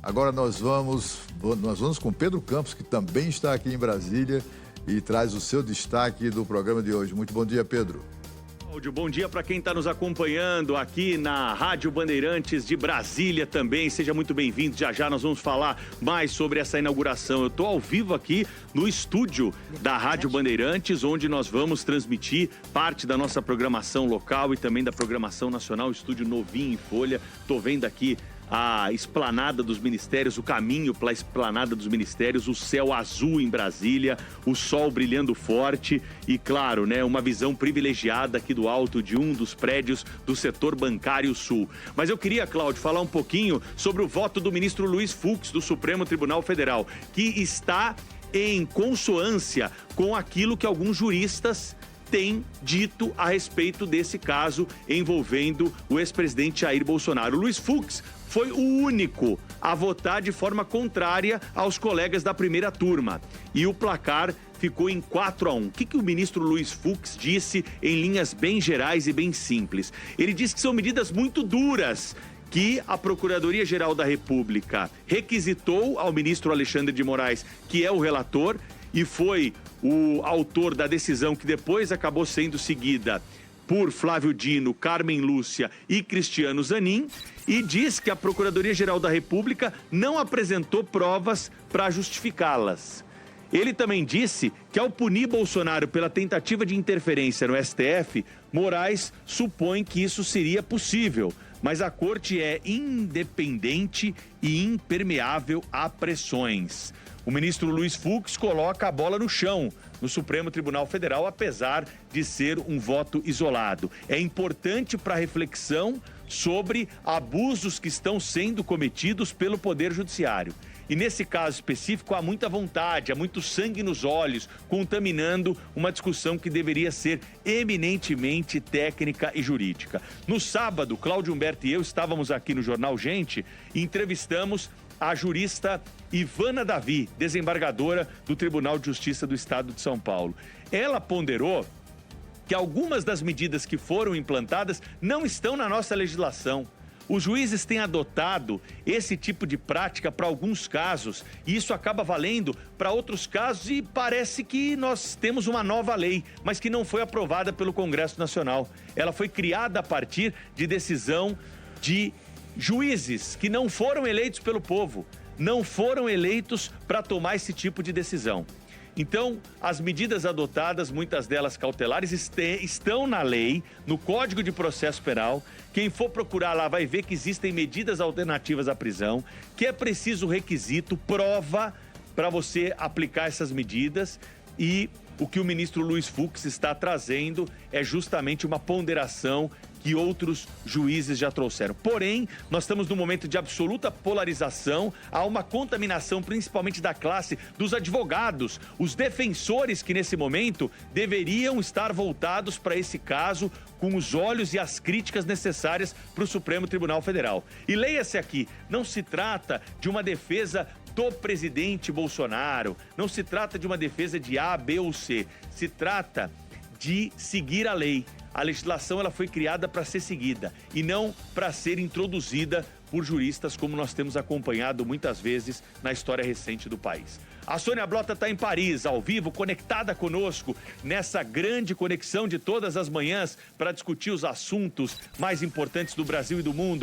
Agora nós vamos com Pedro Campos, que também está aqui em Brasília e traz o seu destaque do programa de hoje. Muito bom dia, Pedro. Bom dia para quem está nos acompanhando aqui na Rádio Bandeirantes de Brasília também. Seja muito bem-vindo. Já nós vamos falar mais sobre essa inauguração. Eu estou ao vivo aqui no estúdio da Rádio Bandeirantes, onde nós vamos transmitir parte da nossa programação local e também da programação nacional. Estúdio novinho em folha. Estou vendo aqui a esplanada dos ministérios, o caminho para a esplanada dos ministérios, o céu azul em Brasília, o sol brilhando forte e, claro, né, uma visão privilegiada aqui do alto de um dos prédios do setor bancário sul. Mas eu queria, Cláudio, falar um pouquinho sobre o voto do ministro Luiz Fux, do Supremo Tribunal Federal, que está em consonância com aquilo que alguns juristas têm dito a respeito desse caso envolvendo o ex-presidente Jair Bolsonaro. Luiz Fux foi o único a votar de forma contrária aos colegas da primeira turma. E o placar ficou em 4-1. O que o ministro Luiz Fux disse em linhas bem gerais e bem simples? Ele disse que são medidas muito duras que a Procuradoria-Geral da República requisitou ao ministro Alexandre de Moraes, que é o relator, e foi o autor da decisão que depois acabou sendo seguida por Flávio Dino, Carmen Lúcia e Cristiano Zanin, e diz que a Procuradoria-Geral da República não apresentou provas para justificá-las. Ele também disse que, ao punir Bolsonaro pela tentativa de interferência no STF, Moraes supõe que isso seria possível, mas a corte é independente e impermeável a pressões. O ministro Luiz Fux coloca a bola no chão no Supremo Tribunal Federal, apesar de ser um voto isolado. É importante para a reflexão sobre abusos que estão sendo cometidos pelo Poder Judiciário. E nesse caso específico há muita vontade, há muito sangue nos olhos, contaminando uma discussão que deveria ser eminentemente técnica e jurídica. No sábado, Cláudio Humberto e eu estávamos aqui no Jornal Gente e entrevistamos a jurista Ivana Davi, desembargadora do Tribunal de Justiça do Estado de São Paulo. Ela ponderou que algumas das medidas que foram implantadas não estão na nossa legislação. Os juízes têm adotado esse tipo de prática para alguns casos e isso acaba valendo para outros casos e parece que nós temos uma nova lei, mas que não foi aprovada pelo Congresso Nacional. Ela foi criada a partir de decisão de juízes que não foram eleitos pelo povo, não foram eleitos para tomar esse tipo de decisão. Então, as medidas adotadas, muitas delas cautelares, estão na lei, no Código de Processo Penal. Quem for procurar lá vai ver que existem medidas alternativas à prisão, que é preciso requisito, prova para você aplicar essas medidas. E o que o ministro Luiz Fux está trazendo é justamente uma ponderação que outros juízes já trouxeram. Porém, nós estamos num momento de absoluta polarização, há uma contaminação principalmente da classe dos advogados, os defensores que nesse momento deveriam estar voltados para esse caso com os olhos e as críticas necessárias para o Supremo Tribunal Federal. E leia-se aqui, não se trata de uma defesa do presidente Bolsonaro, não se trata de uma defesa de A, B ou C, se trata de seguir a lei. A legislação ela foi criada para ser seguida e não para ser introduzida por juristas, como nós temos acompanhado muitas vezes na história recente do país. A Sônia Blota está em Paris, ao vivo, conectada conosco nessa grande conexão de todas as manhãs para discutir os assuntos mais importantes do Brasil e do mundo.